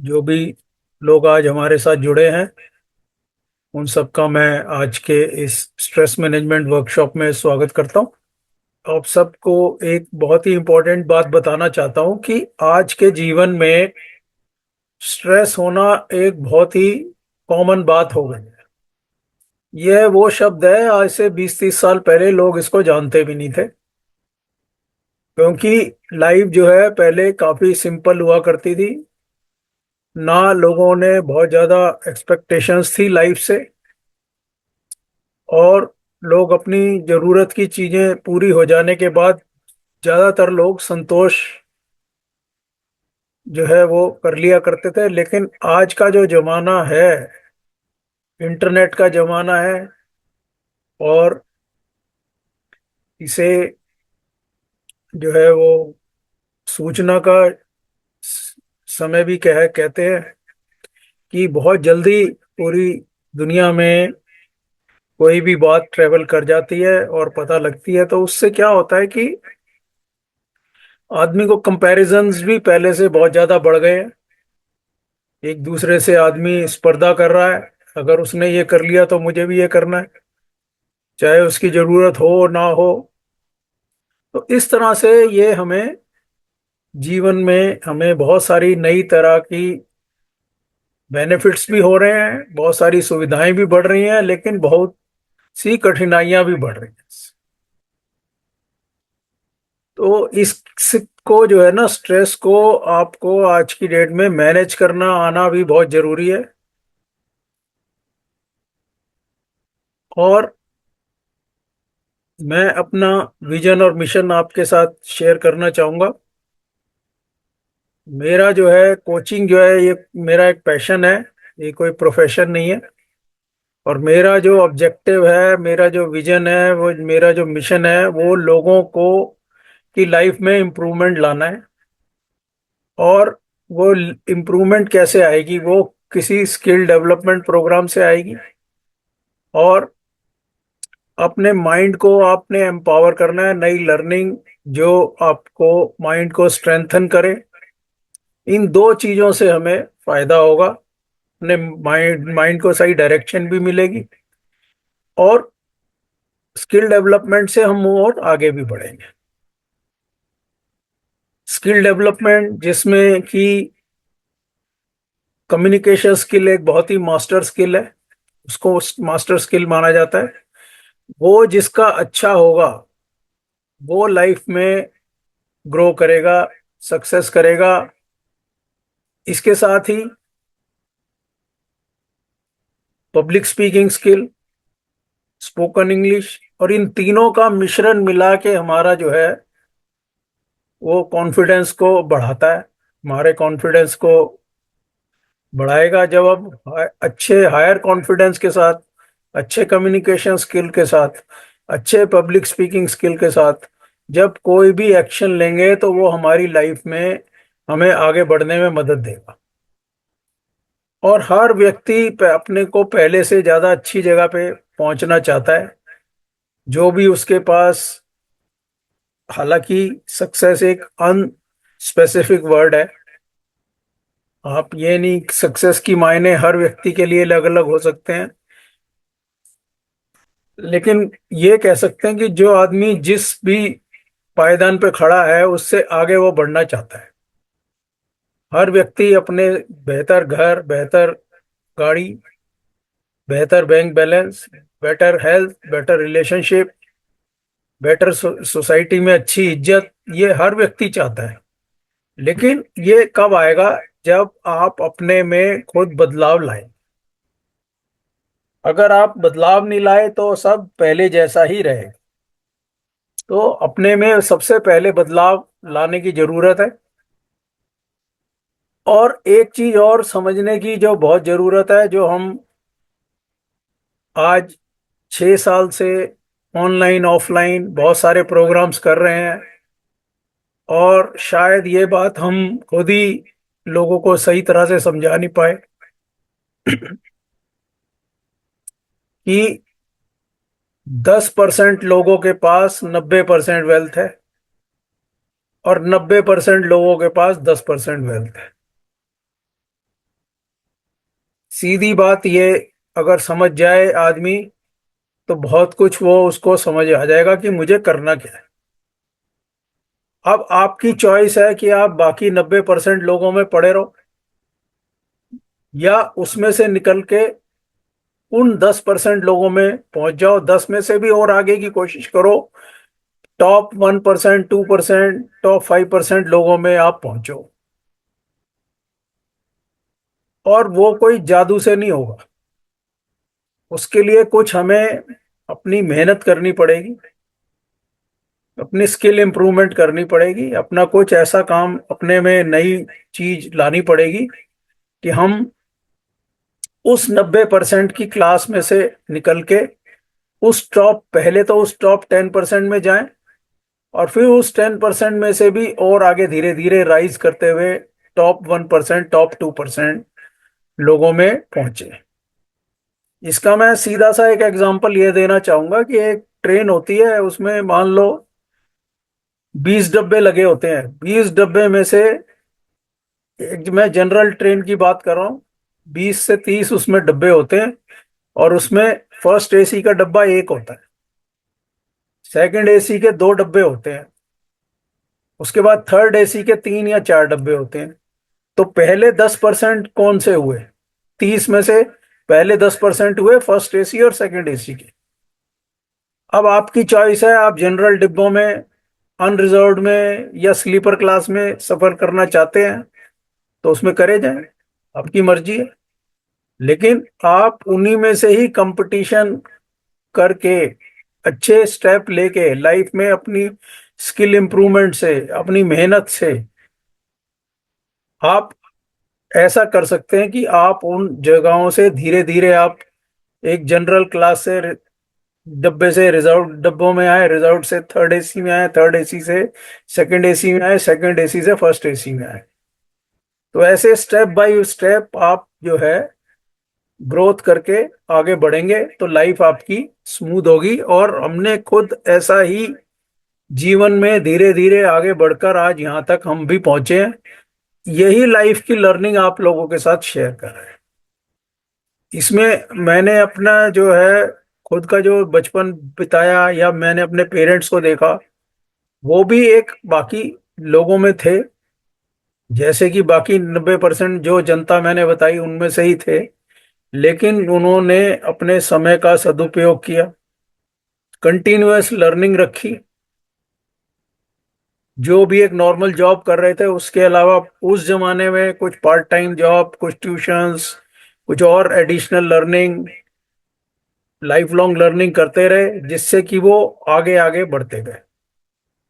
जो भी लोग आज हमारे साथ जुड़े हैं, उन सबका मैं आज के इस स्ट्रेस मैनेजमेंट वर्कशॉप में स्वागत करता हूं। आप सबको एक बहुत ही इम्पोर्टेंट बात बताना चाहता हूं कि आज के जीवन में स्ट्रेस होना एक बहुत ही कॉमन बात हो गई है। यह वो शब्द है, आज से 20-30 साल पहले लोग इसको जानते भी नहीं थे, क्योंकि लाइफ जो है पहले काफी सिंपल हुआ करती थी। ना लोगों ने बहुत ज्यादा एक्सपेक्टेशंस थी लाइफ से, और लोग अपनी जरूरत की चीजें पूरी हो जाने के बाद ज्यादातर लोग संतोष जो है वो कर लिया करते थे। लेकिन आज का जो जमाना है, इंटरनेट का जमाना है, और इसे जो है वो सूचना का स- समय भी कहते हैं कि बहुत जल्दी पूरी दुनिया में कोई भी बात ट्रेवल कर जाती है और पता लगती है। तो उससे क्या होता है कि आदमी को कंपैरिजन्स भी पहले से बहुत ज्यादा बढ़ गए हैं। एक दूसरे से आदमी स्पर्धा कर रहा है, अगर उसने ये कर लिया तो मुझे भी ये करना है, चाहे उसकी जरूरत हो ना हो। तो इस तरह से ये हमें जीवन में हमें बहुत सारी नई तरह की बेनिफिट्स भी हो रहे हैं, बहुत सारी सुविधाएं भी बढ़ रही हैं, लेकिन बहुत सी कठिनाइयां भी बढ़ रही हैं। तो इसको जो है ना, स्ट्रेस को आपको आज की डेट में मैनेज करना आना भी बहुत जरूरी है। और मैं अपना विजन और मिशन आपके साथ शेयर करना चाहूंगा। मेरा जो है कोचिंग जो है, ये मेरा एक पैशन है, ये कोई प्रोफेशन नहीं है। और मेरा जो ऑब्जेक्टिव है, मेरा जो विजन है, वो मेरा जो मिशन है, वो लोगों को की लाइफ में इम्प्रूवमेंट लाना है। और वो इम्प्रूवमेंट कैसे आएगी? वो किसी स्किल डेवलपमेंट प्रोग्राम से आएगी। और अपने माइंड को आपने एम्पावर करना है, नई लर्निंग जो आपको माइंड को स्ट्रेंथन करे। इन दो चीजों से हमें फायदा होगा, अपने माइंड माइंड को सही डायरेक्शन भी मिलेगी, और स्किल डेवलपमेंट से हम और आगे भी बढ़ेंगे। स्किल डेवलपमेंट जिसमें कि कम्युनिकेशन स्किल एक बहुत ही मास्टर स्किल है, उसको मास्टर स्किल माना जाता है। वो जिसका अच्छा होगा, वो लाइफ में ग्रो करेगा, सक्सेस करेगा। इसके साथ ही public speaking skill, spoken English, और इन तीनों का मिश्रण मिला के हमारा जो है वो कॉन्फिडेंस को बढ़ाता है। हमारे कॉन्फिडेंस को बढ़ाएगा जब हम अच्छे हायर कॉन्फिडेंस के साथ, अच्छे कम्युनिकेशन स्किल के साथ, अच्छे पब्लिक स्पीकिंग स्किल के साथ जब कोई भी एक्शन लेंगे, तो वो हमारी लाइफ में हमें आगे बढ़ने में मदद देगा। और हर व्यक्ति अपने को पहले से ज्यादा अच्छी जगह पे पहुंचना चाहता है। जो भी उसके पास, हालांकि सक्सेस एक अनस्पेसिफिक वर्ड है। आप ये नहीं, सक्सेस की मायने हर व्यक्ति के लिए अलग अलग हो सकते हैं। लेकिन ये कह सकते हैं कि जो आदमी जिस भी पायदान पे खड़ा है, उससे आगे वो बढ़ना चाहता है। हर व्यक्ति अपने बेहतर घर, बेहतर गाड़ी, बेहतर bank balance, better health, better relationship, better society में अच्छी इज्जत, ये हर व्यक्ति चाहता है। लेकिन ये कब आएगा? जब आप अपने में खुद बदलाव लाएं। अगर आप बदलाव नहीं लाए तो सब पहले जैसा ही रहेगा। तो अपने में सबसे पहले बदलाव लाने की जरूरत है। और एक चीज और समझने की जो बहुत जरूरत है, जो हम आज 6 साल से ऑनलाइन ऑफलाइन बहुत सारे प्रोग्राम्स कर रहे हैं, और शायद ये बात हम खुद ही लोगों को सही तरह से समझा नहीं पाए कि 10% लोगों के पास 90% वेल्थ है, और 90% लोगों के पास 10% वेल्थ है। सीधी बात ये, अगर समझ जाए आदमी तो बहुत कुछ वो उसको समझ आ जाएगा कि मुझे करना क्या है। अब आपकी चॉइस है कि आप बाकी 90% लोगों में पड़े रहो, या उसमें से निकल के उन 10% लोगों में पहुंच जाओ, 10 में से भी और आगे की कोशिश करो, टॉप 1%, 2%, टॉप 5% लोगों में आप पहुंचो। और वो कोई जादू से नहीं होगा, उसके लिए कुछ हमें अपनी मेहनत करनी पड़ेगी, अपनी स्किल इंप्रूवमेंट करनी पड़ेगी, अपना कुछ ऐसा काम अपने में नई चीज लानी पड़ेगी कि हम उस 90% की क्लास में से निकल के उस टॉप, पहले तो उस टॉप 10% में जाएं, और फिर उस 10% में से भी और आगे धीरे धीरे राइज करते हुए टॉप 1%, टॉप 2% लोगों में पहुंचे। इसका मैं सीधा सा एक एग्जांपल ये देना चाहूंगा कि एक ट्रेन होती है, उसमें मान लो 20 डब्बे लगे होते हैं। 20 डब्बे में से एक, मैं जनरल ट्रेन की बात कर रहा हूँ, 20 से 30 उसमें डब्बे होते हैं, और उसमें फर्स्ट एसी का डब्बा एक होता है, सेकंड एसी के दो डब्बे होते हैं, उसके बाद थर्ड एसी के 3 या 4 डब्बे होते हैं। तो पहले 10% कौन से हुए? 30 में से पहले 10% हुए फर्स्ट एसी और सेकंड एसी के। अब आपकी चॉइस है, आप जनरल डिब्बों में, अनरिजर्व्ड में या स्लीपर क्लास में सफर करना चाहते हैं तो उसमें करे जाएं, आपकी मर्जी है। लेकिन आप उन्हीं में से ही कंपटीशन करके, अच्छे स्टेप लेके लाइफ में अपनी स्किल इंप्रूवमेंट से, अपनी मेहनत से आप ऐसा कर सकते हैं कि आप उन जगहों से धीरे धीरे आप एक जनरल क्लास से डब्बे से रिजर्व डब्बों में आए, रिजर्व से थर्ड एसी में आए, थर्ड एसी से सेकंड एसी में आए, सेकंड एसी से फर्स्ट एसी में आए। तो ऐसे स्टेप बाय स्टेप आप जो है ग्रोथ करके आगे बढ़ेंगे तो लाइफ आपकी स्मूथ होगी। और हमने खुद ऐसा ही जीवन में धीरे धीरे आगे बढ़कर आज यहाँ तक हम भी पहुंचे हैं। यही लाइफ की लर्निंग आप लोगों के साथ शेयर कर रहे हैं। इसमें मैंने अपना जो है खुद का जो बचपन बिताया, या मैंने अपने पेरेंट्स को देखा, वो भी एक बाकी लोगों में थे, जैसे कि बाकी 90% जो जनता मैंने बताई उनमें से ही थे। लेकिन उन्होंने अपने समय का सदुपयोग किया, कंटिन्यूअस लर्निंग रखी, जो भी एक नॉर्मल जॉब कर रहे थे उसके अलावा उस जमाने में कुछ पार्ट टाइम जॉब, कुछ ट्यूशंस, कुछ और additional learning, life long learning करते रहे, जिससे कि वो आगे आगे बढ़ते गए।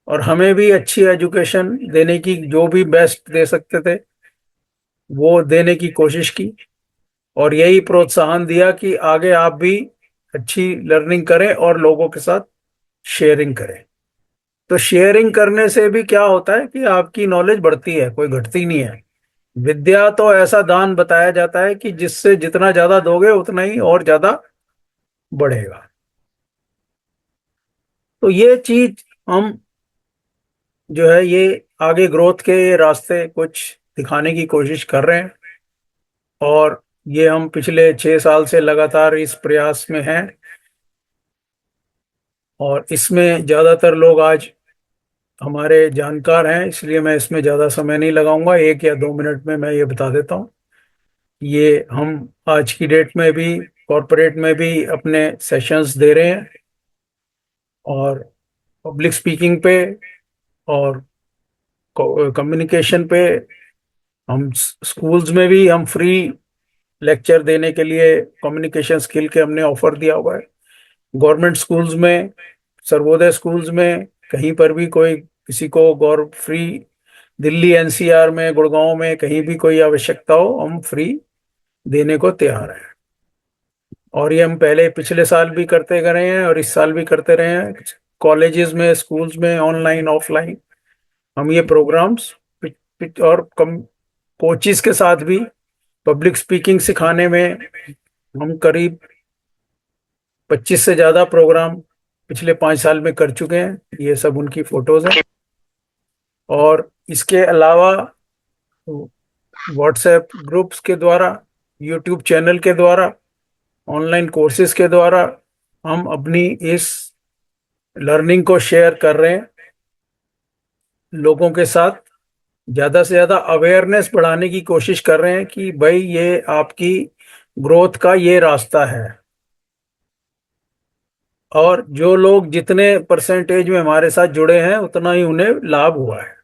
और हमें भी अच्छी एजुकेशन देने की, जो भी बेस्ट दे सकते थे वो देने की कोशिश की, और यही प्रोत्साहन दिया कि आगे आप भी अच्छी लर्निंग करें और लोगों के साथ शेयरिंग करें। तो शेयरिंग करने से भी क्या होता है कि आपकी नॉलेज बढ़ती है, कोई घटती नहीं है। विद्या तो ऐसा दान बताया जाता है कि जिससे जितना ज्यादा दोगे उतना ही और ज्यादा बढ़ेगा। तो ये चीज हम जो है ये आगे ग्रोथ के ये रास्ते कुछ दिखाने की कोशिश कर रहे हैं, और ये हम पिछले 6 साल से लगातार इस प्रयास में हैं। और इसमें ज्यादातर लोग आज हमारे जानकार हैं, इसलिए मैं इसमें ज्यादा समय नहीं लगाऊंगा, 1 या 2 मिनट में मैं ये बता देता हूँ। ये हम आज की डेट में भी कॉरपोरेट में भी अपने सेशंस दे रहे हैं, और पब्लिक स्पीकिंग पे और कम्युनिकेशन पे हम स्कूल्स में भी हम फ्री लेक्चर देने के लिए कम्युनिकेशन स्किल के हमने ऑफर दिया हुआ है। गवर्नमेंट स्कूल्स में, सर्वोदय स्कूल्स में, कहीं पर भी कोई किसी को गौर फ्री, दिल्ली एनसीआर में, गुड़गांव में कहीं भी कोई आवश्यकता हो हम फ्री देने को तैयार हैं। और ये हम पहले पिछले साल भी करते गए हैं और इस साल भी करते रहे हैं। कॉलेजेस में, स्कूल्स में, ऑनलाइन ऑफलाइन हम ये प्रोग्राम्स, और कम कोचिज के साथ भी पब्लिक स्पीकिंग सिखाने में हम करीब 25 से ज्यादा प्रोग्राम पिछले 5 साल में कर चुके हैं। ये सब उनकी फोटोज हैं। और इसके अलावा व्हाट्सएप ग्रुप्स के द्वारा यूट्यूब चैनल के द्वारा, ऑनलाइन कोर्सेज के द्वारा हम अपनी इस लर्निंग को शेयर कर रहे हैं लोगों के साथ। ज़्यादा से ज़्यादा अवेयरनेस बढ़ाने की कोशिश कर रहे हैं कि भाई ये आपकी ग्रोथ का ये रास्ता है। और जो लोग जितने परसेंटेज में हमारे साथ जुड़े हैं उतना ही उन्हें लाभ हुआ है।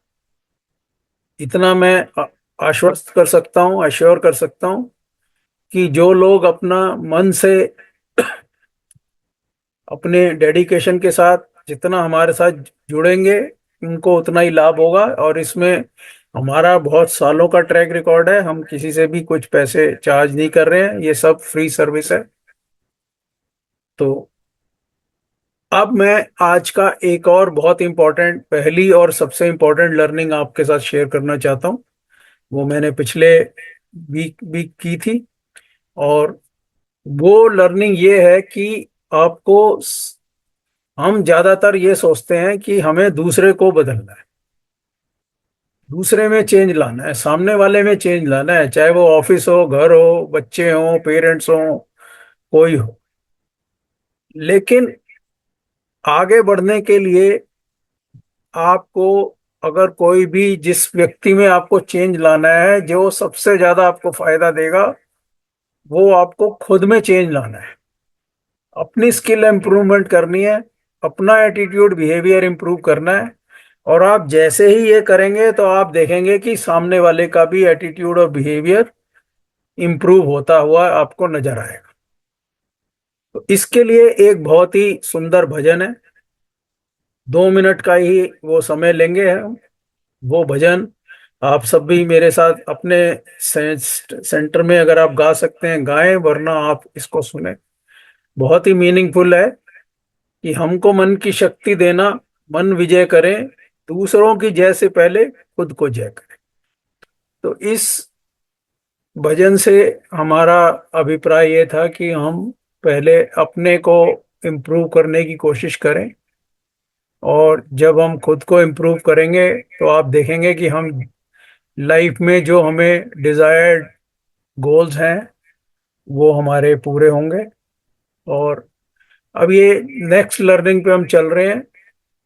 इतना मैं आश्वस्त कर सकता हूँ, अश्योर कर सकता हूँ कि जो लोग अपना मन से अपने डेडिकेशन के साथ जितना हमारे साथ जुड़ेंगे उनको उतना ही लाभ होगा। और इसमें हमारा बहुत सालों का ट्रैक रिकॉर्ड है, हम किसी से भी कुछ पैसे चार्ज नहीं कर रहे हैं, ये सब फ्री सर्विस है। तो अब मैं आज का एक और बहुत इंपॉर्टेंट, पहली और सबसे इंपॉर्टेंट लर्निंग आपके साथ शेयर करना चाहता हूँ। वो मैंने पिछले वीक वीक की थी। और वो लर्निंग ये है कि आपको हम ज्यादातर ये सोचते हैं कि हमें दूसरे को बदलना है, दूसरे में चेंज लाना है, सामने वाले में चेंज लाना है, चाहे वो ऑफिस हो, घर हो, बच्चे हो, पेरेंट्स हो, कोई हो। लेकिन आगे बढ़ने के लिए आपको, अगर कोई भी जिस व्यक्ति में आपको चेंज लाना है, जो सबसे ज्यादा आपको फायदा देगा, वो आपको खुद में चेंज लाना है। अपनी स्किल इंप्रूवमेंट करनी है, अपना एटीट्यूड बिहेवियर इंप्रूव करना है। और आप जैसे ही ये करेंगे तो आप देखेंगे कि सामने वाले का भी एटीट्यूड और बिहेवियर इंप्रूव होता हुआ आपको नजर आएगा। तो इसके लिए एक बहुत ही सुंदर भजन है, 2 मिनट का ही वो समय लेंगे हम। वो भजन आप सब भी मेरे साथ अपने सेंटर में अगर आप गा सकते हैं गाएं, वरना आप इसको सुने। बहुत ही मीनिंगफुल है कि हमको मन की शक्ति देना, मन विजय करें, दूसरों की जय से पहले खुद को जय करें। तो इस भजन से हमारा अभिप्राय ये था कि हम पहले अपने को इम्प्रूव करने की कोशिश करें। और जब हम खुद को इम्प्रूव करेंगे तो आप देखेंगे कि हम लाइफ में जो हमें डिजायर्ड गोल्स हैं वो हमारे पूरे होंगे। और अब ये नेक्स्ट लर्निंग पे हम चल रहे हैं।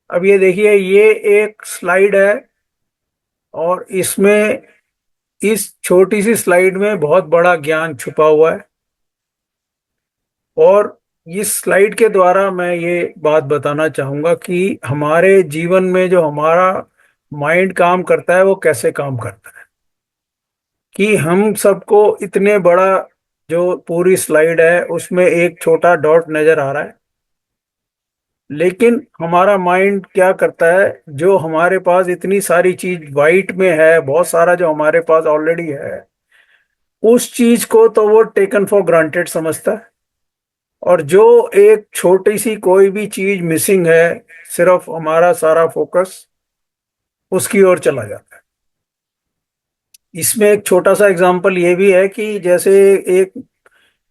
अब ये देखिए, ये एक स्लाइड है और इसमें, इस छोटी सी स्लाइड में बहुत बड़ा ज्ञान छुपा हुआ है। और इस स्लाइड के द्वारा मैं ये बात बताना चाहूंगा कि हमारे जीवन में जो हमारा माइंड काम करता है वो कैसे काम करता है। कि हम सबको इतने बड़ा, जो पूरी स्लाइड है उसमें एक छोटा डॉट नजर आ रहा है, लेकिन हमारा माइंड क्या करता है, जो हमारे पास इतनी सारी चीज वाइट में है, बहुत सारा जो हमारे पास ऑलरेडी है, उस चीज को तो वो टेकन फॉर ग्रांटेड समझता है। और जो एक छोटी सी कोई भी चीज मिसिंग है, सिर्फ हमारा सारा फोकस उसकी ओर चला जाता है। इसमें एक छोटा सा एग्जांपल ये भी है कि जैसे एक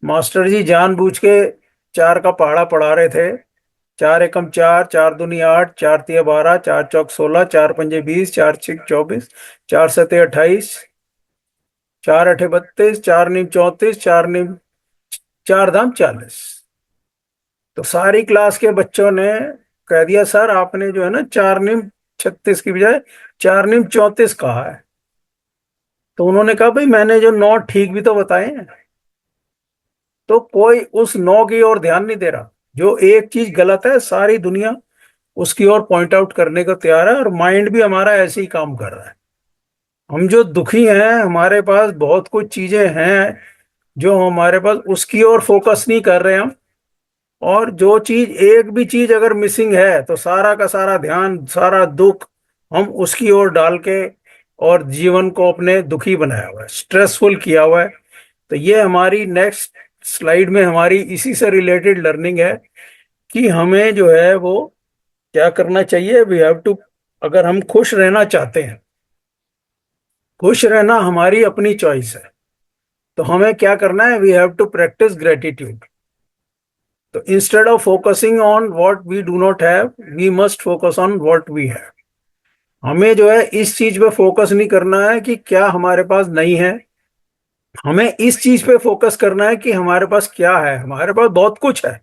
मास्टर जी जानबूझ के 4 का पहाड़ा पढ़ा रहे थे। 4 एकम 4, 4 दूनी 8, 4 तिया 12, 4 चौक 16, 4 पंजे 20, 4 छिक 24, 4 सते 28, 4 अठे 32, 4 नीम 34, 4 धाम 40। तो सारी क्लास के बच्चों ने कह दिया, सर आपने जो है ना 4 नीम 36 की बजाय 4 नीम 34 कहा है। तो उन्होंने कहा, भाई मैंने जो 9 ठीक भी तो बताए हैं। तो कोई उस 9 की ओर ध्यान नहीं दे रहा। जो एक चीज गलत है, सारी दुनिया उसकी ओर पॉइंट आउट करने को तैयार है। और माइंड भी हमारा ऐसे ही काम कर रहा है। हम जो दुखी हैं, हमारे पास बहुत कुछ चीजें हैं जो हमारे पास, उसकी ओर फोकस नहीं कर रहे हम। और जो चीज, एक भी चीज अगर मिसिंग है तो सारा का सारा ध्यान, सारा दुख हम उसकी ओर डाल के और जीवन को अपने दुखी बनाया हुआ है, स्ट्रेसफुल किया हुआ है। तो ये हमारी नेक्स्ट स्लाइड में हमारी इसी से रिलेटेड लर्निंग है कि हमें जो है वो क्या करना चाहिए। वी हैव टू, अगर हम खुश रहना चाहते हैं, खुश रहना हमारी अपनी चॉइस है, तो हमें क्या करना है, we have to practice gratitude. तो instead of focusing on what we do not have, we must focus on what we have. हमें जो है इस चीज पे फोकस नहीं करना है कि क्या हमारे पास नहीं है, हमें इस चीज पे फोकस करना है कि हमारे पास क्या है। हमारे पास बहुत कुछ है,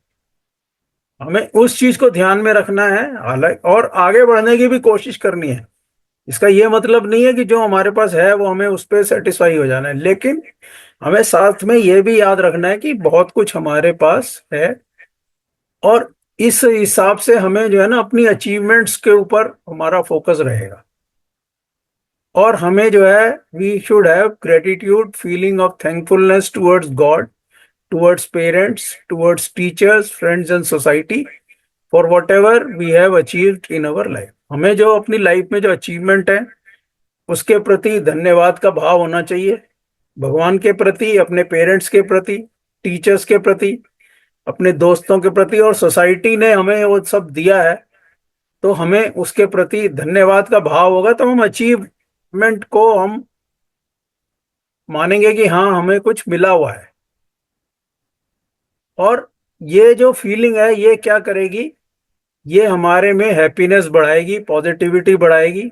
हमें उस चीज को ध्यान में रखना है, हालांकि और आगे बढ़ने की भी कोशिश करनी है। इसका ये मतलब नहीं है कि जो हमारे पास है वो हमें उस पर सेटिस्फाई हो जाना है, लेकिन हमें साथ में ये भी याद रखना है कि बहुत कुछ हमारे पास है। और इस हिसाब से हमें जो है ना अपनी अचीवमेंट्स के ऊपर हमारा फोकस रहेगा। और हमें जो है, we should have gratitude, feeling of thankfulness towards God, towards parents, towards teachers, friends and society, for whatever we have achieved in our life. हमें जो अपनी लाइफ में जो अचीवमेंट है उसके प्रति धन्यवाद का भाव होना चाहिए, भगवान के प्रति, अपने पेरेंट्स के प्रति, टीचर्स के प्रति, अपने दोस्तों के प्रति, और सोसाइटी ने हमें वो सब दिया है तो हमें उसके प्रति धन्यवाद का भाव होगा, तो हम अचीवमेंट को हम मानेंगे कि हाँ हमें कुछ मिला हुआ है। और ये जो फीलिंग है ये क्या करेगी, ये हमारे में हैप्पीनेस बढ़ाएगी, पॉजिटिविटी बढ़ाएगी,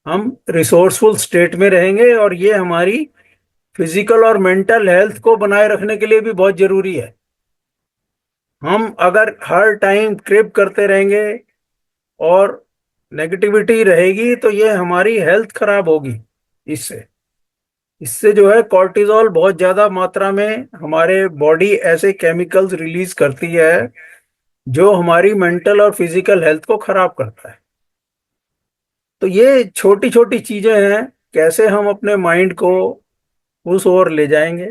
हम रिसोर्सफुल स्टेट में रहेंगे, और ये हमारी फिजिकल और मेंटल हेल्थ को बनाए रखने के लिए भी बहुत जरूरी है। हम अगर हर टाइम क्रिप करते रहेंगे और नेगेटिविटी रहेगी तो ये हमारी हेल्थ खराब होगी। इससे इससे जो है कॉर्टिजोल बहुत ज्यादा मात्रा में हमारे बॉडी ऐसे केमिकल्स रिलीज करती है जो हमारी मेंटल और फिजिकल हेल्थ को खराब करता है। तो ये छोटी छोटी चीजें हैं, कैसे हम अपने माइंड को उस ओर ले जाएंगे।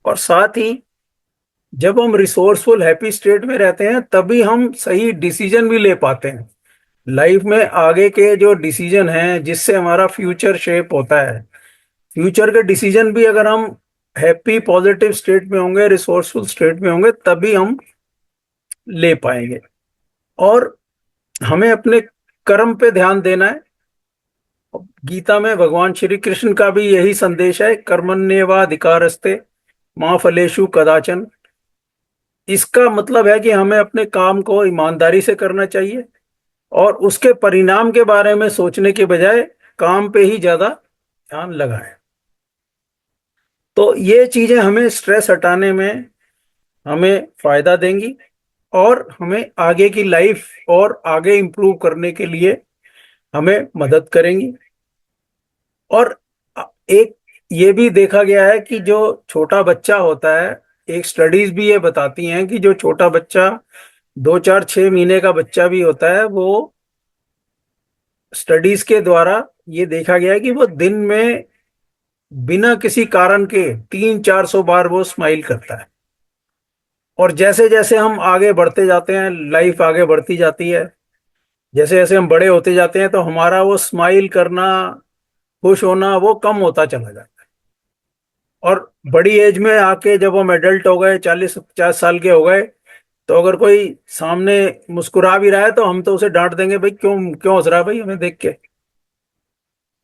और साथ ही जब हम रिसोर्सफुल हैप्पी स्टेट में रहते हैं तभी हम सही डिसीजन भी ले पाते हैं लाइफ में। आगे के जो डिसीजन हैं जिससे हमारा फ्यूचर शेप होता है, फ्यूचर के डिसीजन भी अगर हम हैप्पी पॉजिटिव स्टेट में होंगे, रिसोर्सफुल स्टेट में होंगे, तभी हम ले पाएंगे। और हमें अपने कर्म पे ध्यान देना है। गीता में भगवान श्री कृष्ण का भी यही संदेश है, कर्मण्येवाधिकारस्ते माँ फलेषु कदाचन। इसका मतलब है कि हमें अपने काम को ईमानदारी से करना चाहिए और उसके परिणाम के बारे में सोचने के बजाय काम पे ही ज्यादा ध्यान लगाएं। तो ये चीजें हमें स्ट्रेस हटाने में हमें फायदा देंगी और हमें आगे की लाइफ और आगे इंप्रूव करने के लिए हमें मदद करेंगी। और एक ये भी देखा गया है कि जो छोटा बच्चा होता है, एक स्टडीज भी ये बताती हैं कि जो छोटा बच्चा 2 4 6 महीने का बच्चा भी होता है, वो स्टडीज के द्वारा ये देखा गया है कि वो दिन में बिना किसी कारण के 300 400 बार वो स्माइल करता है। और जैसे जैसे हम आगे बढ़ते जाते हैं, लाइफ आगे बढ़ती जाती है, जैसे जैसे हम बड़े होते जाते हैं तो हमारा वो स्माइल करना, खुश होना वो कम होता चला जाता है। और बड़ी एज में आके जब हम एडल्ट हो गए, 40 50 साल के हो गए, तो अगर कोई सामने मुस्कुरा भी रहा है तो हम तो उसे डांट देंगे, भाई क्यों क्यों हंस रहा है भाई हमें देख के।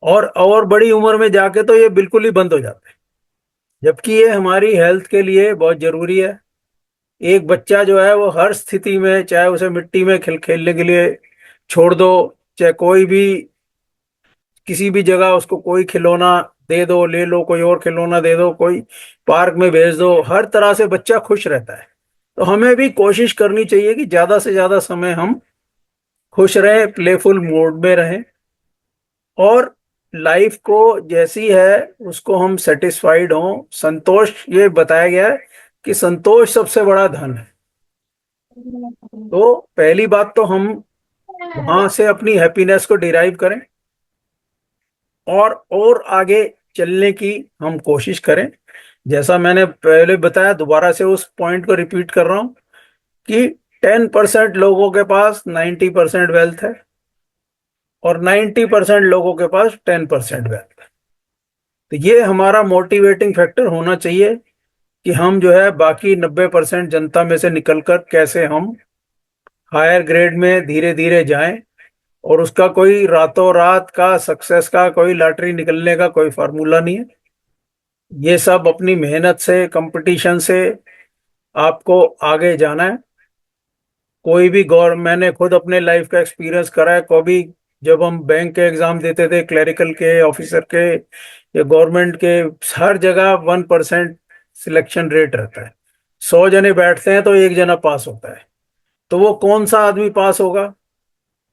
और बड़ी उम्र में जाके तो ये बिल्कुल ही बंद हो जाता है, जबकि ये हमारी हेल्थ के लिए बहुत जरूरी है। एक बच्चा जो है वो हर स्थिति में, चाहे उसे मिट्टी में खेलने के लिए छोड़ दो, चाहे कोई भी किसी भी जगह उसको कोई खिलौना दे दो, ले लो कोई और खिलौना दे दो, कोई पार्क में भेज दो, हर तरह से बच्चा खुश रहता है। तो हमें भी कोशिश करनी चाहिए कि ज्यादा से ज्यादा समय हम खुश रहें, प्लेफुल मूड में रहें, और लाइफ को जैसी है उसको हम सेटिस्फाइड हों। संतोष, ये बताया गया है कि संतोष सबसे बड़ा धन है। तो पहली बात तो हम वहां से अपनी हैप्पीनेस को डिराइव करें और आगे चलने की हम कोशिश करें। जैसा मैंने पहले बताया, दोबारा से उस पॉइंट को रिपीट कर रहा हूं कि 10% लोगों के पास 90% वेल्थ है और 90% लोगों के पास 10% वेल्थ है। तो ये हमारा मोटिवेटिंग फैक्टर होना चाहिए कि हम जो है बाकी 90% जनता में से निकलकर कैसे हम हायर ग्रेड में धीरे धीरे जाएं। और उसका कोई रातों रात का सक्सेस का कोई लॉटरी निकलने का कोई फार्मूला नहीं है। ये सब अपनी मेहनत से, कंपटीशन से आपको आगे जाना है। कोई भी गौर मैंने खुद अपने लाइफ का एक्सपीरियंस करा है। कभी जब हम बैंक के एग्जाम देते थे, क्लरिकल के, ऑफिसर के, ये गवर्नमेंट के हर जगह 1% सिलेक्शन रेट रहता है। 100 जने बैठते हैं तो एक जना पास होता है। तो वो कौन सा आदमी पास होगा?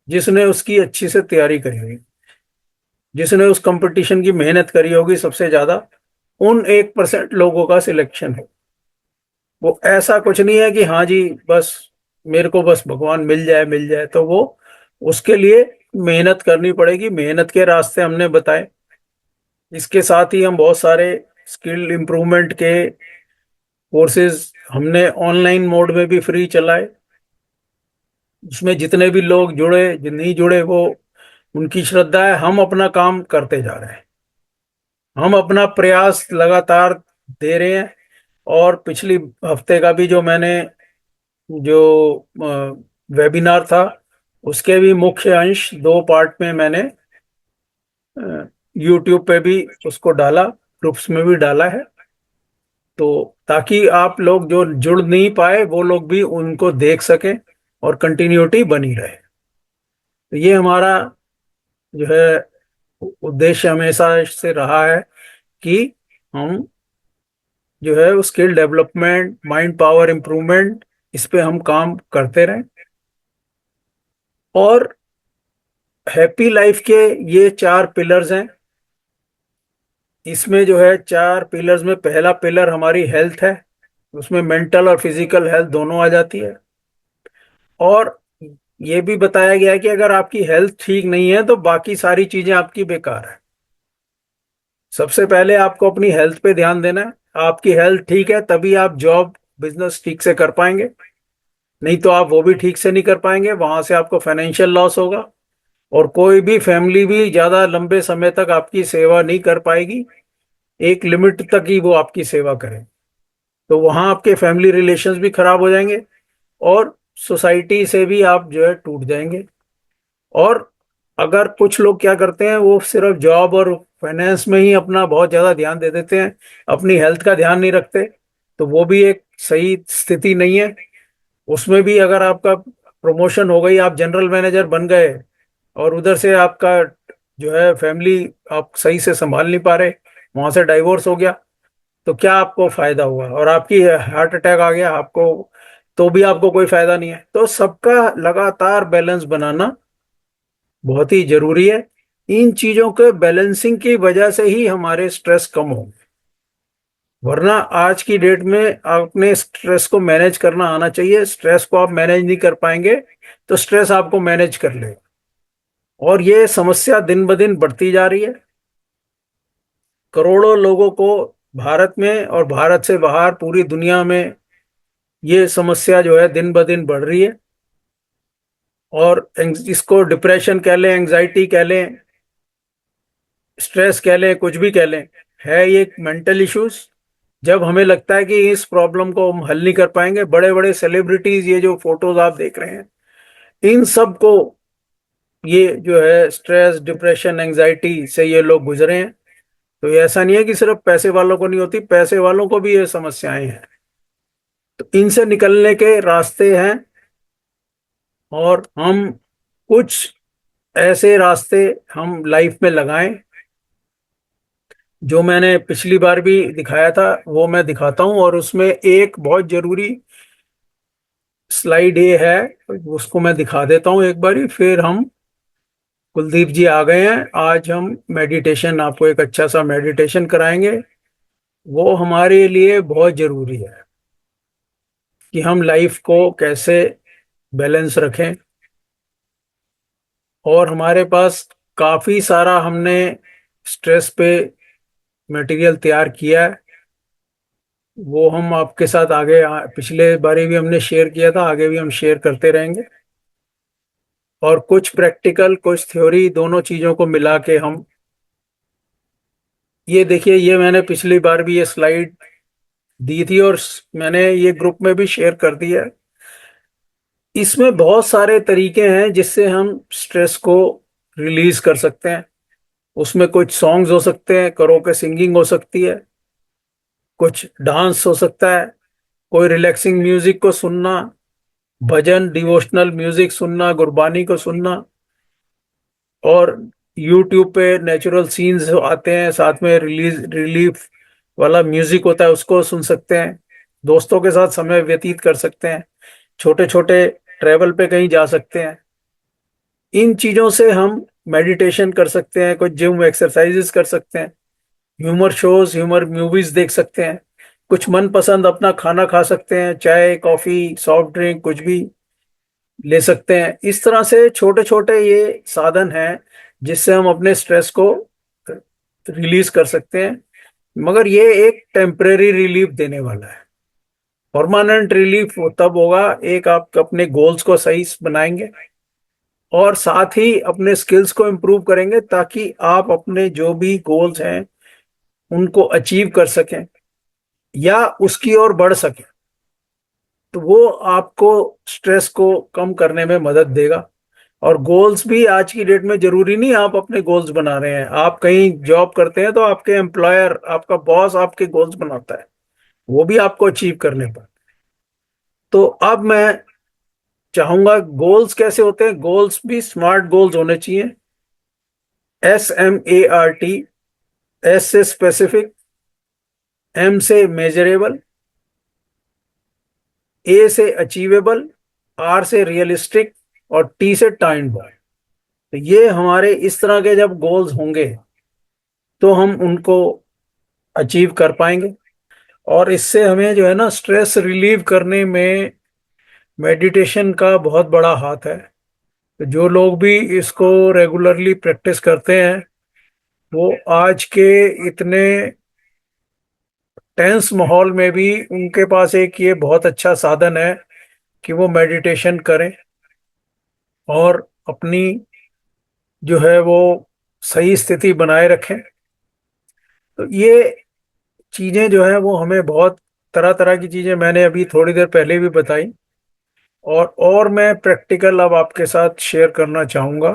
जिसने उसकी अच्छी से तैयारी करी होगी, जिसने उस कंपटीशन की मेहनत करी होगी सबसे ज्यादा, उन 1% लोगों का सिलेक्शन है। वो ऐसा कुछ नहीं है कि हाँ जी बस मेरे को बस भगवान मिल जाए मिल जाए। तो वो उसके लिए मेहनत करनी पड़ेगी, मेहनत के रास्ते हमने बताए। इसके साथ ही हम बहुत सारे स्किल इम्प्रूवमेंट के कोर्सेज हमने ऑनलाइन मोड में भी फ्री चलाए। उसमें जितने भी लोग जुड़े, जो नहीं जुड़े, वो उनकी श्रद्धा है। हम अपना काम करते जा रहे हैं, हम अपना प्रयास लगातार दे रहे हैं। और पिछली हफ्ते का भी जो मैंने जो वेबिनार था, उसके भी मुख्य अंश 2 पार्ट में मैंने यूट्यूब पे भी उसको डाला, ग्रुप्स में भी डाला है। तो ताकि आप लोग जो जुड़ नहीं पाए वो लोग भी उनको देख सकें और कंटिन्यूटी बनी रहे। तो ये हमारा जो है उद्देश्य हमेशा से रहा है कि हम जो है skill development, mind power improvement, इस पे हम काम करते रहें। और हैप्पी लाइफ के ये 4 पिलर्स हैं। इसमें जो है 4 पिलर्स में पहला पिलर हमारी हेल्थ है। उसमें मेंटल और फिजिकल हेल्थ दोनों आ जाती है। और ये भी बताया गया है कि अगर आपकी हेल्थ ठीक नहीं है तो बाकी सारी चीजें आपकी बेकार है। सबसे पहले आपको अपनी हेल्थ पे ध्यान देना है। आपकी हेल्थ ठीक है तभी आप जॉब बिजनेस ठीक से कर पाएंगे। नहीं तो आप वो भी ठीक से नहीं कर पाएंगे, वहां से आपको फाइनेंशियल लॉस होगा। और कोई भी फैमिली भी ज्यादा लंबे समय तक आपकी सेवा नहीं कर पाएगी। एक लिमिट तक ही वो आपकी सेवा करें। तो वहां आपके फैमिली रिलेशंस भी खराब हो जाएंगे और सोसाइटी से भी आप जो है टूट जाएंगे। और अगर कुछ लोग क्या करते हैं, वो सिर्फ जॉब और फाइनेंस में ही अपना बहुत ज्यादा ध्यान दे देते हैं, अपनी हेल्थ का ध्यान नहीं रखते। तो वो भी एक सही स्थिति नहीं है। उसमें भी अगर आपका प्रमोशन हो गई, आप जनरल मैनेजर बन गए, और उधर से आपका जो है फैमिली आप सही से संभाल नहीं पा रहे, वहां से डाइवोर्स हो गया, तो क्या आपको फायदा हुआ? और आपकी हार्ट अटैक आ गया आपको, तो भी आपको कोई फायदा नहीं है। तो सबका लगातार बैलेंस बनाना बहुत ही जरूरी है। इन चीजों के बैलेंसिंग की वजह से ही हमारे स्ट्रेस कम होंगे। वरना आज की डेट में अपने स्ट्रेस को मैनेज करना आना चाहिए। स्ट्रेस को आप मैनेज नहीं कर पाएंगे तो स्ट्रेस आपको मैनेज कर लेगा। और ये समस्या दिन ब दिन बढ़ती जा रही है। करोड़ों लोगों को भारत में और भारत से बाहर पूरी दुनिया में ये समस्या जो है दिन ब दिन बढ़ रही है। और इसको डिप्रेशन कह लें, एंजाइटी कह लें, स्ट्रेस कह लें, कुछ भी कह लें, है ये मेंटल इश्यूज। जब हमें लगता है कि इस प्रॉब्लम को हम हल नहीं कर पाएंगे, बड़े बड़े सेलिब्रिटीज, ये जो फोटोज आप देख रहे हैं, इन सब को ये जो है स्ट्रेस, डिप्रेशन, एंजाइटी से ये लोग गुजरे हैं। तो ये ऐसा नहीं है कि सिर्फ पैसे वालों को नहीं होती, पैसे वालों को भी ये समस्याएं हैं। तो इनसे निकलने के रास्ते हैं। और हम कुछ ऐसे रास्ते हम लाइफ में लगाएं, जो मैंने पिछली बार भी दिखाया था वो मैं दिखाता हूं। और उसमें एक बहुत जरूरी स्लाइड ये है, उसको मैं दिखा देता हूं एक बारी, फिर हम, कुलदीप जी आ गए हैं, आज हम मेडिटेशन, आपको एक अच्छा सा मेडिटेशन कराएंगे। वो हमारे लिए बहुत जरूरी है कि हम लाइफ को कैसे बैलेंस रखें। और हमारे पास काफी सारा हमने स्ट्रेस पे मटेरियल तैयार किया है। वो हम आपके साथ आगे पिछले बारी भी हमने शेयर किया था, आगे भी हम शेयर करते रहेंगे। और कुछ प्रैक्टिकल, कुछ थ्योरी, दोनों चीजों को मिला के हम, ये देखिए, ये मैंने पिछली बार भी ये स्लाइड दी थी और मैंने ये ग्रुप में भी शेयर कर दिया है। इसमें बहुत सारे तरीके हैं जिससे हम स्ट्रेस को रिलीज कर सकते हैं। उसमें कुछ सॉन्ग्स हो सकते हैं, करोके सिंगिंग हो सकती है, कुछ डांस हो सकता है, कोई रिलैक्सिंग म्यूजिक को सुनना, भजन, डिवोशनल म्यूजिक सुनना, गुरबानी को सुनना। और यूट्यूब पे नेचुरल सीन्स आते हैं, साथ में रिलीफ वाला म्यूजिक होता है, उसको सुन सकते हैं। दोस्तों के साथ समय व्यतीत कर सकते हैं। छोटे छोटे ट्रेवल पे कहीं जा सकते हैं। इन चीजों से हम मेडिटेशन कर सकते हैं, कुछ जिम एक्सरसाइजेस कर सकते हैं, ह्यूमर शोज, ह्यूमर मूवीज देख सकते हैं, कुछ मनपसंद अपना खाना खा सकते हैं, चाय कॉफी सॉफ्ट ड्रिंक कुछ भी ले सकते हैं। इस तरह से छोटे छोटे ये साधन हैं जिससे हम अपने स्ट्रेस को रिलीज कर सकते हैं। मगर ये एक टेम्परेरी रिलीफ देने वाला है। परमानेंट रिलीफ तब होगा एक आप अपने गोल्स को सही बनाएंगे और साथ ही अपने स्किल्स को इम्प्रूव करेंगे, ताकि आप अपने जो भी गोल्स हैं उनको अचीव कर सकें या उसकी ओर बढ़ सकें। तो वो आपको स्ट्रेस को कम करने में मदद देगा। और गोल्स भी आज की डेट में जरूरी नहीं आप अपने गोल्स बना रहे हैं। आप कहीं जॉब करते हैं तो आपके एम्प्लॉयर, आपका बॉस आपके गोल्स बनाता है, वो भी आपको अचीव करने पर। तो अब मैं चाहूंगा, गोल्स कैसे होते हैं? गोल्स भी स्मार्ट गोल्स होने चाहिए। SMART। एस से स्पेसिफिक, M से मेजरेबल, A से अचीवेबल, R से रियलिस्टिक और T से टाइम बाउंड। तो ये हमारे इस तरह के जब गोल्स होंगे तो हम उनको अचीव कर पाएंगे। और इससे हमें जो है ना, स्ट्रेस रिलीव करने में मेडिटेशन का बहुत बड़ा हाथ है। तो जो लोग भी इसको रेगुलरली प्रैक्टिस करते हैं, वो आज के इतने टेंस माहौल में भी उनके पास एक ये बहुत अच्छा साधन है कि वो मेडिटेशन करें और अपनी जो है वो सही स्थिति बनाए रखें। तो ये चीजें जो है वो हमें बहुत, तरह तरह की चीजें मैंने अभी थोड़ी देर पहले भी बताई। और मैं प्रैक्टिकल अब आपके साथ शेयर करना चाहूंगा।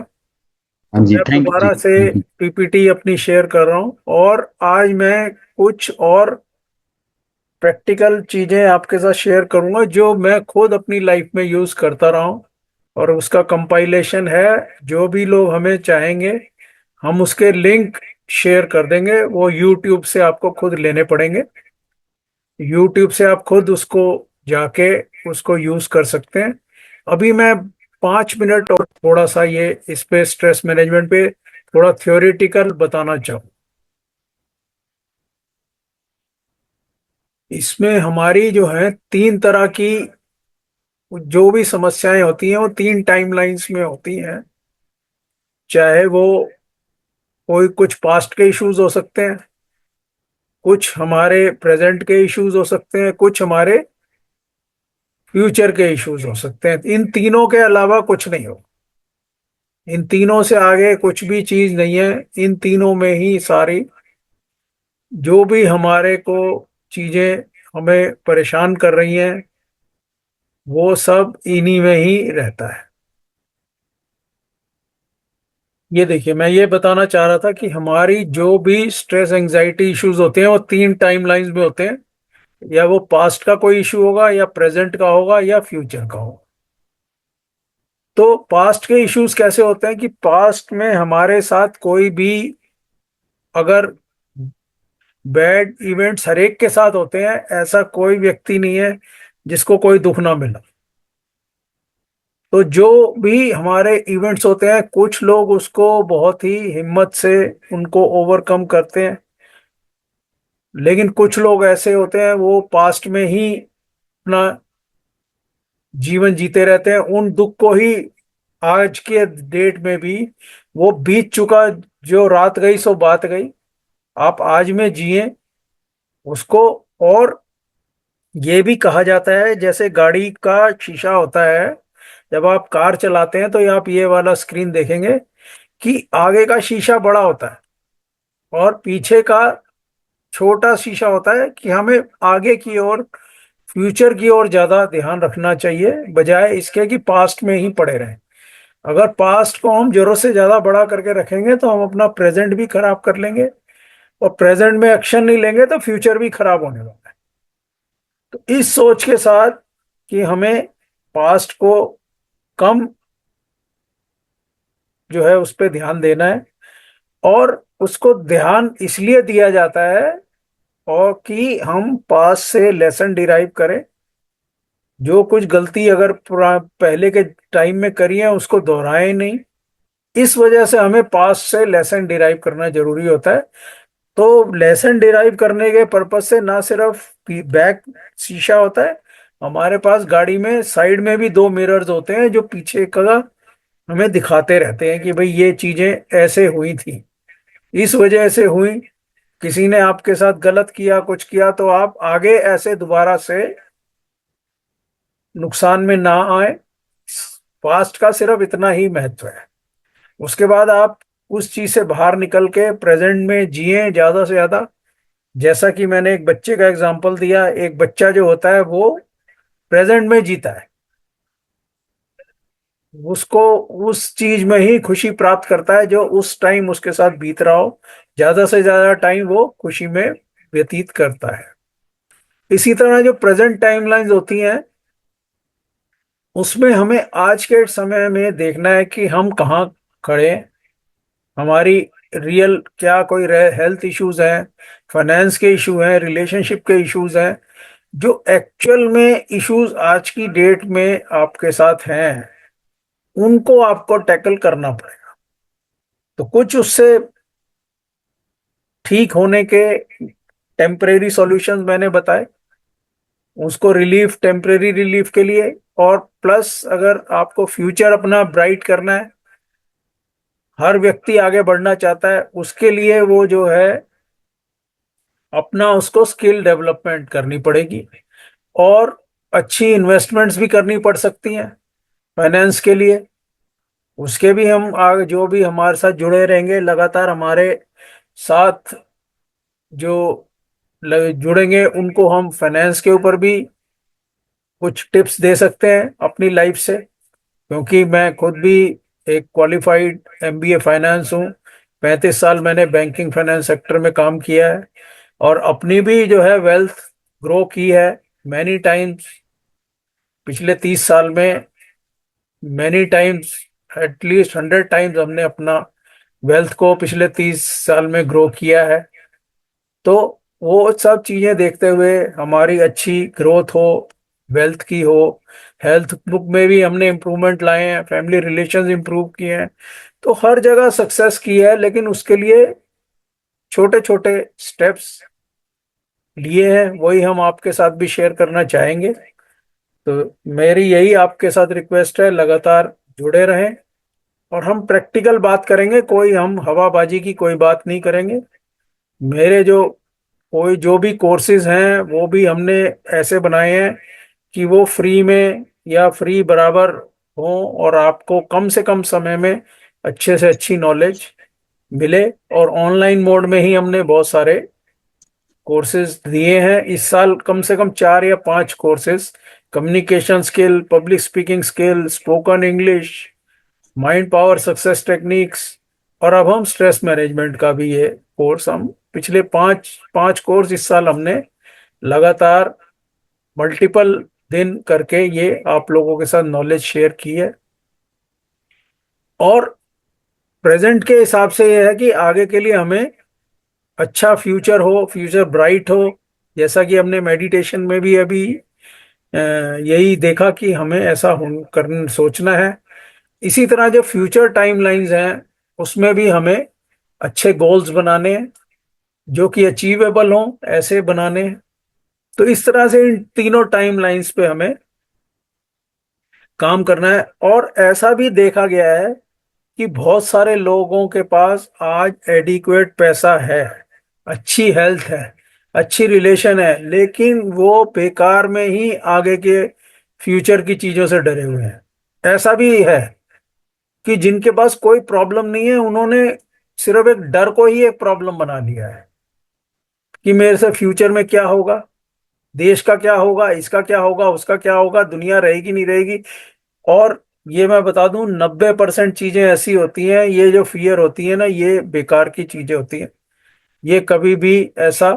हाँ जी, मैं अब थैंक यू जी, दोबारा से थैंक यू। PPT अपनी शेयर कर रहा हूँ, और आज मैं कुछ और प्रैक्टिकल चीजें आपके साथ शेयर करूंगा जो मैं खुद अपनी लाइफ में यूज करता रहा हूँ। और उसका कंपाइलेशन है। जो भी लोग हमें चाहेंगे हम उसके लिंक शेयर कर देंगे। वो यूट्यूब से आपको खुद लेने पड़ेंगे। यूट्यूब से आप खुद उसको जाके उसको यूज कर सकते हैं। अभी मैं 5 मिनट और थोड़ा सा ये इस पे स्ट्रेस मैनेजमेंट पे थोड़ा थ्योरेटिकल बताना चाहूँ। इसमें हमारी जो है 3 तरह की जो भी समस्याएं होती हैं वो 3 टाइमलाइंस में होती हैं। चाहे वो कोई कुछ पास्ट के इश्यूज हो सकते हैं, कुछ हमारे प्रेजेंट के इश्यूज हो सकते हैं, कुछ हमारे फ्यूचर के इश्यूज हो सकते हैं। इन तीनों के अलावा कुछ नहीं हो। इन तीनों से आगे कुछ भी चीज नहीं है। इन तीनों में ही सारी जो भी हमारे को चीजें हमें परेशान कर रही हैं वो सब इन्हीं में ही रहता है। ये देखिए, मैं ये बताना चाह रहा था कि हमारी जो भी स्ट्रेस एंजाइटी इश्यूज होते हैं वो 3 टाइमलाइंस में होते हैं। या वो पास्ट का कोई इशू होगा, या प्रेजेंट का होगा, या फ्यूचर का होगा। तो पास्ट के इश्यूज कैसे होते हैं कि पास्ट में हमारे साथ कोई भी अगर बैड इवेंट्स हर एक के साथ होते हैं, ऐसा कोई व्यक्ति नहीं है जिसको कोई दुख ना मिला। तो जो भी हमारे इवेंट्स होते हैं, कुछ लोग उसको बहुत ही हिम्मत से उनको ओवरकम करते हैं, लेकिन कुछ लोग ऐसे होते हैं वो पास्ट में ही अपना जीवन जीते रहते हैं, उन दुख को ही आज के डेट में भी वो बीत चुका। जो रात गई सो बात गई। आप आज में जिए उसको। और ये भी कहा जाता है, जैसे गाड़ी का शीशा होता है, जब आप कार चलाते हैं तो आप ये वाला स्क्रीन देखेंगे कि आगे का शीशा बड़ा होता है और पीछे का छोटा शीशा होता है, कि हमें आगे की ओर, फ्यूचर की ओर ज्यादा ध्यान रखना चाहिए, बजाय इसके कि पास्ट में ही पड़े रहें। अगर पास्ट को हम जरूरत से ज्यादा बड़ा करके रखेंगे तो हम अपना प्रेजेंट भी खराब कर लेंगे, और प्रेजेंट में एक्शन नहीं लेंगे तो फ्यूचर भी खराब होने वाला है। तो इस सोच के साथ कि हमें पास्ट को कम जो है उस पर ध्यान देना है, और उसको ध्यान इसलिए दिया जाता है और कि हम पास से लेसन डिराइव करें, जो कुछ गलती अगर पहले के टाइम में करी है उसको दोहराएं नहीं। इस वजह से हमें पास से लेसन डिराइव करना जरूरी होता है। तो लेसन डिराइव करने के पर्पज से ना सिर्फ बैक शीशा होता है, हमारे पास गाड़ी में साइड में भी दो मिरर्स होते हैं जो पीछे का हमें दिखाते रहते हैं कि भाई ये चीजें ऐसे हुई थी, इस वजह से हुई, किसी ने आपके साथ गलत किया कुछ किया तो आप आगे ऐसे दोबारा से नुकसान में ना आए। पास्ट का सिर्फ इतना ही महत्व है। उसके बाद आप उस चीज से बाहर निकल के प्रेजेंट में जिए ज्यादा से ज्यादा। जैसा कि मैंने एक बच्चे का एग्जांपल दिया, एक बच्चा जो होता है वो प्रेजेंट में जीता है, उसको उस चीज में ही खुशी प्राप्त करता है जो उस टाइम उसके साथ बीत रहा हो, ज्यादा से ज्यादा टाइम वो खुशी में व्यतीत करता है। इसी तरह जो प्रेजेंट टाइमलाइंस होती हैं उसमें हमें आज के समय में देखना है कि हम कहाँ खड़े हैं, हमारी रियल क्या कोई हेल्थ इश्यूज हैं, फाइनेंस के इशू हैं, रिलेशनशिप के इश्यूज हैं, जो एक्चुअल में इश्यूज आज की डेट में आपके साथ हैं, उनको आपको टैकल करना पड़ेगा। तो कुछ उससे ठीक होने के टेम्परेरी सॉल्यूशंस मैंने बताए, उसको रिलीफ, टेम्परेरी रिलीफ के लिए। और प्लस अगर आपको फ्यूचर अपना ब्राइट करना है, हर व्यक्ति आगे बढ़ना चाहता है, उसके लिए वो जो है अपना उसको स्किल डेवलपमेंट करनी पड़ेगी। और अच्छी इन्वेस्टमेंट्स भी करनी पड़ सकती हैं फाइनेंस के लिए। उसके भी हम आगे जो भी हमारे साथ जुड़े रहेंगे लगातार हमारे साथ जो जुड़ेंगे उनको हम फाइनेंस के ऊपर भी कुछ टिप्स दे सकते हैं अपनी लाइफ से। क्योंकि मैं खुद भी एक क्वालिफाइड एमबीए फाइनेंस हूँ, 35 साल मैंने बैंकिंग फाइनेंस सेक्टर में काम किया है और अपनी भी जो है वेल्थ ग्रो की है मैनी टाइम्स। पिछले 30 साल में मैनी टाइम्स, एटलीस्ट 100 टाइम्स हमने अपना वेल्थ को पिछले 30 साल में ग्रो किया है। तो वो सब चीजें देखते हुए हमारी अच्छी ग्रोथ हो, वेल्थ की हो, हेल्थ बुक में भी हमने इम्प्रूवमेंट लाए हैं, फैमिली रिलेशंस इम्प्रूव किए हैं, तो हर जगह सक्सेस की है। लेकिन उसके लिए छोटे छोटे स्टेप्स लिए हैं, वही हम आपके साथ भी शेयर करना चाहेंगे। तो मेरी यही आपके साथ रिक्वेस्ट है, लगातार जुड़े रहें और हम प्रैक्टिकल बात करेंगे, कोई हम हवाबाजी की कोई बात नहीं करेंगे। मेरे जो कोई जो भी कोर्सेज हैं वो भी हमने ऐसे बनाए हैं कि वो फ्री में या फ्री बराबर हो और आपको कम से कम समय में अच्छे से अच्छी नॉलेज मिले। और ऑनलाइन मोड में ही हमने बहुत सारे कोर्सेज दिए हैं इस साल, कम से कम 4 या 5 courses, communication skill, public speaking skill, spoken English, mind power success techniques, और अब हम स्ट्रेस मैनेजमेंट का भी ये कोर्स हम पिछले पांच पांच कोर्स इस साल हमने लगातार मल्टीपल दिन करके ये आप लोगों के साथ नॉलेज शेयर की है। और प्रेजेंट के हिसाब से ये है कि आगे के लिए हमें अच्छा फ्यूचर हो, फ्यूचर ब्राइट हो। जैसा कि हमने मेडिटेशन में भी अभी यही देखा कि हमें ऐसा करना सोचना है। इसी तरह जो फ्यूचर टाइमलाइंस हैं उसमें भी हमें अच्छे गोल्स बनाने हैं जो कि अचीवेबल हों, ऐसे बनाने हैं। तो इस तरह से इन तीनों टाइमलाइंस पे हमें काम करना है। और ऐसा भी देखा गया है कि बहुत सारे लोगों के पास आज एडिक्वेट पैसा है, अच्छी हेल्थ है, अच्छी रिलेशन है, लेकिन वो बेकार में ही आगे के फ्यूचर की चीजों से डरे हुए हैं। ऐसा भी है कि जिनके पास कोई प्रॉब्लम नहीं है, उन्होंने सिर्फ एक डर को ही एक प्रॉब्लम बना लिया है कि मेरे से फ्यूचर में क्या होगा, देश का क्या होगा, इसका क्या होगा, उसका क्या होगा, दुनिया रहेगी नहीं रहेगी। और ये मैं बता दूं 90% चीजें ऐसी होती हैं, ये जो फियर होती है ना, ये बेकार की चीजें होती हैं। ये कभी भी ऐसा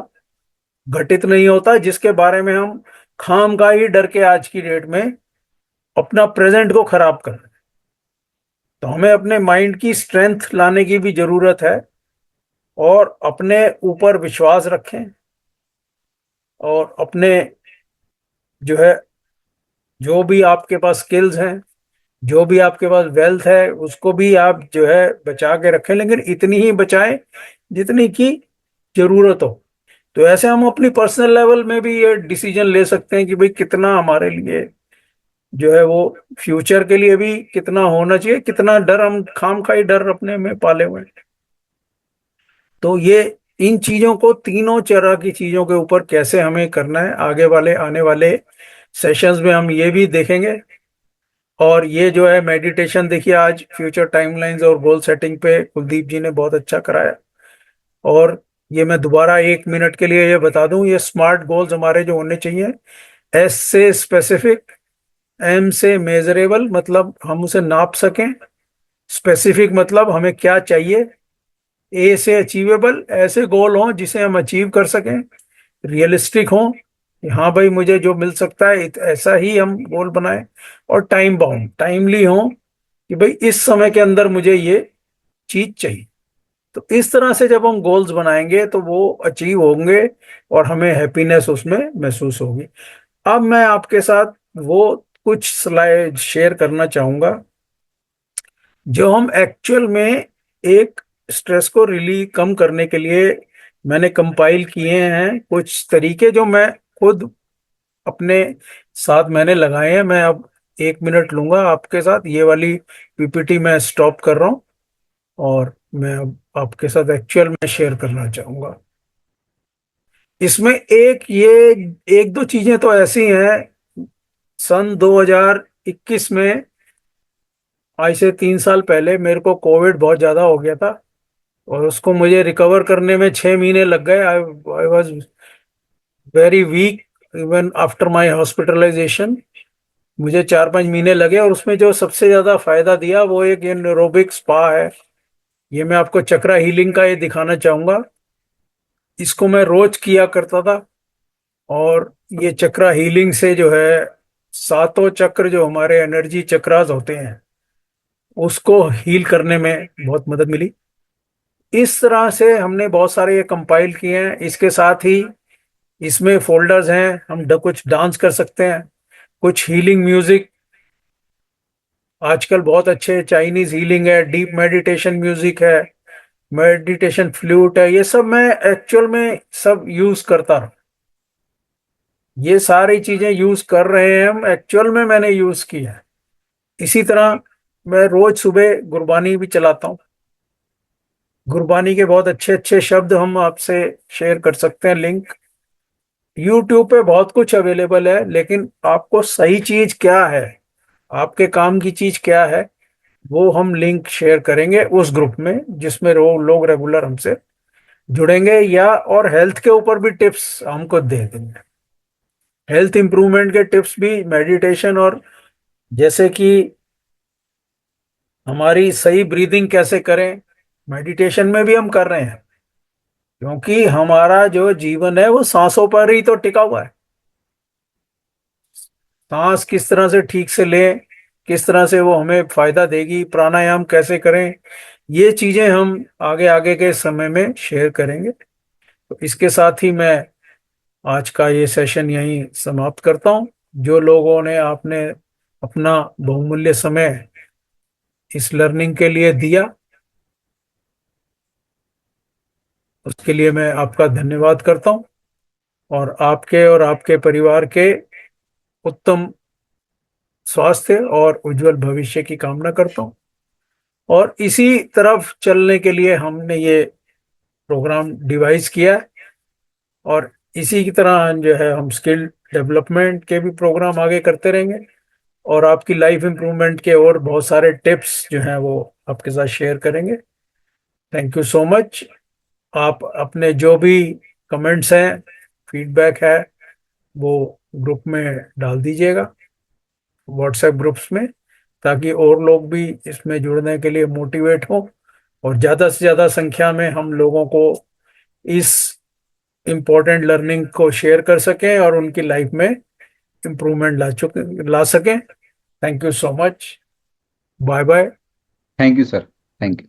घटित नहीं होता जिसके बारे में हम खाम का ही डर के आज की डेट में अपना प्रेजेंट को खराब कर रहे हैं। तो हमें अपने माइंड की स्ट्रेंथ लाने की भी जरूरत है और अपने ऊपर विश्वास रखें, और अपने जो है, जो भी आपके पास स्किल्स हैं, जो भी आपके पास वेल्थ है, उसको भी आप जो है बचा के रखें, लेकिन इतनी ही बचाएं जितनी की जरूरत हो। तो ऐसे हम अपनी पर्सनल लेवल में भी ये डिसीजन ले सकते हैं कि भाई कितना हमारे लिए जो है वो फ्यूचर के लिए भी कितना होना चाहिए, कितना डर हम खाम खाई डर अपने में पाले हुए हैं। तो ये इन चीजों को, तीनों तरह की चीजों के ऊपर कैसे हमें करना है, आगे वाले आने वाले सेशंस में हम ये भी देखेंगे। और ये जो है मेडिटेशन, देखिए आज फ्यूचर टाइमलाइंस और गोल सेटिंग पे कुलदीप जी ने बहुत अच्छा कराया। और ये मैं दोबारा 1 मिनट के लिए ये बता दूं, ये स्मार्ट गोल्स हमारे जो होने चाहिए: एस से स्पेसिफिक, एम से मेजरेबल मतलब हम उसे नाप सकें, स्पेसिफिक मतलब हमें क्या चाहिए, ए से अचीवेबल ऐसे गोल हों जिसे हम अचीव कर सकें, रियलिस्टिक हों कि हाँ भाई मुझे जो मिल सकता है ऐसा ही हम गोल बनाएं, और टाइम बाउंड, टाइमली हों कि भाई इस समय के अंदर मुझे ये चीज चाहिए। तो इस तरह से जब हम गोल्स बनाएंगे तो वो अचीव होंगे और हमें हैप्पीनेस उसमें महसूस होगी। अब मैं आपके साथ वो कुछ स्लाइड शेयर करना चाहूंगा जो हम एक्चुअल में एक स्ट्रेस को रिली कम करने के लिए मैंने कंपाइल किए हैं, कुछ तरीके जो मैं खुद अपने साथ मैंने लगाए हैं। मैं अब 1 मिनट लूंगा आपके साथ, ये वाली पीपीटी मैं स्टॉप कर रहा हूँ और मैं अब आपके साथ एक्चुअल में शेयर करना चाहूंगा। इसमें एक ये एक दो चीजें तो ऐसी हैं, सन 2021 में, आज से 3 साल पहले मेरे को कोविड बहुत ज्यादा हो गया था, और उसको मुझे रिकवर करने में 6 महीने लग गए। I was very weak even after my hospitalisation. मुझे 4-5 महीने लगे, और उसमें जो सबसे ज्यादा फायदा दिया वो एक ये न्यूरोबिक स्पा है। ये मैं आपको चक्रा हीलिंग का ये दिखाना चाहूंगा। इसको मैं रोज किया करता था, और ये चक्रा हीलिंग से जो है सातों चक्र जो हमारे एनर्जी चक्रास होते हैं उसको हील करने में बहुत मदद मिली। इस तरह से हमने बहुत सारे ये कंपाइल किए हैं। इसके साथ ही इसमें फोल्डर्स हैं, हम कुछ डांस कर सकते हैं, कुछ हीलिंग म्यूजिक, आजकल बहुत अच्छे चाइनीज हीलिंग है, डीप मेडिटेशन म्यूजिक है, मेडिटेशन फ्लूट है, ये सब मैं एक्चुअल में सब यूज करता रहा। ये सारी चीजें यूज कर रहे हैं हम, एक्चुअल में मैंने यूज की है। इसी तरह मैं रोज सुबह गुरबानी भी चलाता हूँ। गुरबानी के बहुत अच्छे अच्छे शब्द हम आपसे शेयर कर सकते हैं, लिंक यूट्यूब पे बहुत कुछ अवेलेबल है, लेकिन आपको सही चीज क्या है, आपके काम की चीज क्या है, वो हम लिंक शेयर करेंगे उस ग्रुप में जिसमें लोग रेगुलर हमसे जुड़ेंगे, या और हेल्थ के ऊपर भी टिप्स हमको दे देंगे। हेल्थ इंप्रूवमेंट के टिप्स भी, मेडिटेशन, और जैसे कि हमारी सही ब्रीदिंग कैसे करें, मेडिटेशन में भी हम कर रहे हैं, क्योंकि हमारा जो जीवन है वो सांसों पर ही तो टिका हुआ है। सांस किस तरह से ठीक से लें, किस तरह से वो हमें फायदा देगी, प्राणायाम कैसे करें, ये चीजें हम आगे आगे के समय में शेयर करेंगे। तो इसके साथ ही मैं आज का ये सेशन यहीं समाप्त करता हूँ। जो लोगों ने आपने अपना बहुमूल्य समय इस लर्निंग के लिए दिया, उसके लिए मैं आपका धन्यवाद करता हूँ, और आपके परिवार के उत्तम स्वास्थ्य और उज्जवल भविष्य की कामना करता हूँ। और इसी तरफ चलने के लिए हमने ये प्रोग्राम डिवाइस किया है, और इसी की तरह जो है हम स्किल डेवलपमेंट के भी प्रोग्राम आगे करते रहेंगे, और आपकी लाइफ इंप्रूवमेंट के और बहुत सारे टिप्स जो हैं वो आपके साथ शेयर करेंगे। Thank you so much. आप अपने जो भी कमेंट्स हैं, फीडबैक है, वो ग्रुप में डाल दीजिएगा, व्हाट्सएप ग्रुप्स में, ताकि और लोग भी इसमें जुड़ने के लिए मोटिवेट हो, और ज़्यादा से ज़्यादा संख्या में हम लोगों को इस इम्पोर्टेंट लर्निंग को शेयर कर सकें और उनकी लाइफ में इम्प्रूवमेंट ला सकें। Thank you so much. Bye bye. Thank you sir. Thank you.